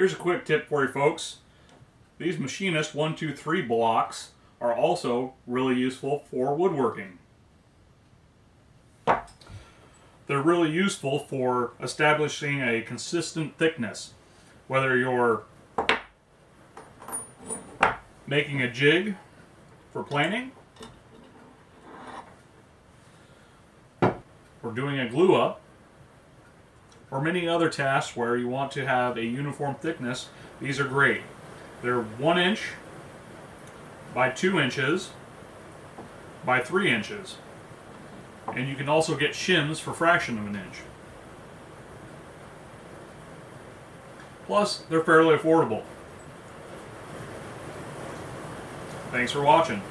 Here's a quick tip for you folks. These machinist 123 blocks are also really useful for woodworking. They're really useful for establishing a consistent thickness. Whether you're making a jig for planing, or doing a glue up, or many other tasks where you want to have a uniform thickness, these are great. They're 1 inch by 2 inches by 3 inches. And you can also get shims for fraction of an inch. Plus, they're fairly affordable. Thanks for watching.